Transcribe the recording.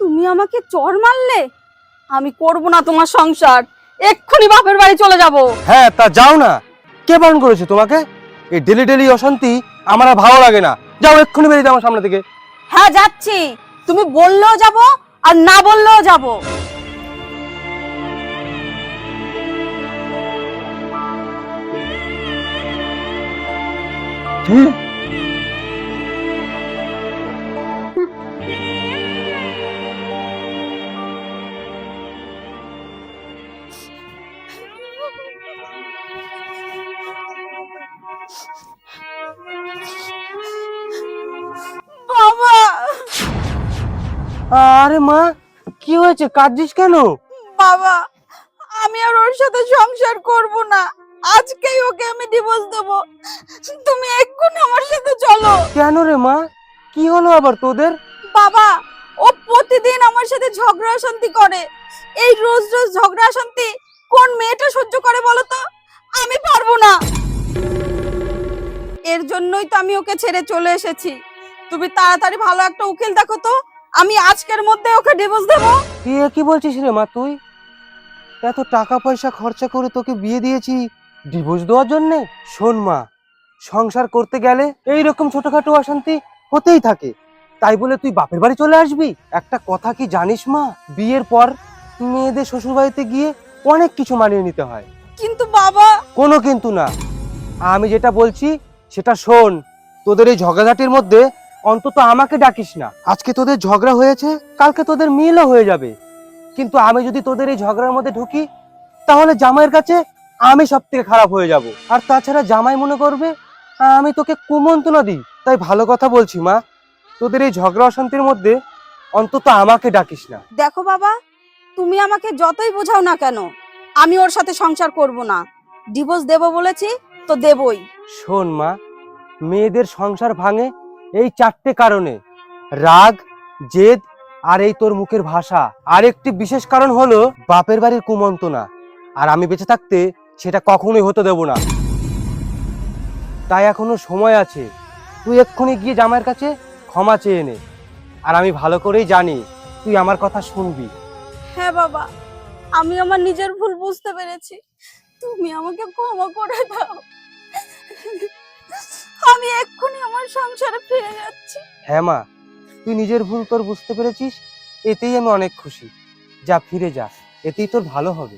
তুমি আমাকে চড় মারলে? আমি করব না তোমার সংসার, এক্ষুনি বাপের বাড়ি চলে যাব। হ্যাঁ তা যাও না, কে বারণ করেছে তোমাকে? এই ডেলি ডেলি অশান্তি আমার আর ভালো লাগে না। যাও এক্ষুনি বেরিয়ে যাও আমার সামনে থেকে। হ্যাঁ যাচ্ছি, তুমি বললেও যাব আর না বললেও যাব। বাবা, আরে মা, কি হয়েছে? কাঁদছিস কেন? বাবা, আমি আর ওর সাথে সংসার করব না। আজকেই ওকে আমি ডিভোর্স দেব। তুমি এক্ষুনি আমার সাথে চলো। কেন রে মা, কি হলো আবার তোদের? বাবা, ও প্রতিদিন আমার সাথে ঝগড়া অশান্তি করে। এই রোজ রোজ ঝগড়া অশান্তি কোন মেয়েটা সহ্য করে বলো তো? আমি পারবো না। এর জন্যই তো আমি ওকে ছেড়ে চলে এসেছি। তুমি তাড়াতাড়ি ভালো একটা উকিল দেখো তো, আমি আজকের মধ্যে ওকে ডিভোর্স দেবো। কি বলছিস রে মা তুই? এত টাকা পয়সা খরচা করে তোকে বিয়ে দিয়েছি ডিভোর্স দেওয়ার জন্য? শোন মা, সংসার করতে গেলে এইরকম ছোটখাটো অশান্তি হতেই থাকে। তাই বলে তুই বাপের বাড়ি চলে আসবি? একটা কথা কি জানিস মা, বিয়ের পর মেয়েদের শ্বশুর বাড়িতে গিয়ে অনেক কিছু মানিয়ে নিতে হয়। কিন্তু বাবা, কোনো কিন্তু না, আমি যেটা বলছি সেটা শোন। তোদের এই ঝগড়াঝাটির মধ্যে অন্তত আমাকে ডাকিস না। আজকে তোদের ঝগড়া হয়েছে, কালকে তোদের মিলও হয়ে যাবে। কিন্তু আমি যদি তোদের এই ঝগড়ার মধ্যে ঢুকি, তাহলে জামাইয়ের কাছে আমি সব থেকে খারাপ হয়ে যাব। আর তাছাড়া জামাই মনে করবে আমি তোকে কুমন্ত্রণা দিই। তাই ভালো কথা বলছি মা, তোদের এই ঝগড়া অশান্তির মধ্যে অন্তত আমাকে ডাকিস না। দেখো বাবা, তুমি আমাকে যতই বোঝাও না কেন, আমি ওর সাথে সংসার করব না। ডিভোর্স দেবো বলেছি তো দেবই। শোন মা, মেয়েদের সংসার ভাঙে এই চারটে কারণে: রাগ, জেদ, আর এই তোর মুখের ভাষা। আর একটি বিশেষ কারণ হলো বাপের বাড়ির কুমন্ত্রণা। আর আমি বেঁচে থাকতে সেটা কখনোই হতে দেব না। তাই এখনো সময় আছে, তুই এক্ষুনি গিয়ে জামাইয়ের কাছে ক্ষমা চেয়ে নে। আর আমি ভালো করেই জানি তুই আমার কথা শুনবি। হ্যাঁ বাবা, আমি আমার নিজের ভুল বুঝতে পেরেছি। তুমি আমাকে ক্ষমা করে দাও। আমি এক্ষুনি আমার সংসারে ফিরে যাচ্ছি। হ্যাঁ মা, তুই নিজের ভুল তোর বুঝতে পেরেছিস, এতেই আমি অনেক খুশি। যা ফিরে যা, এতেই তোর ভালো হবে।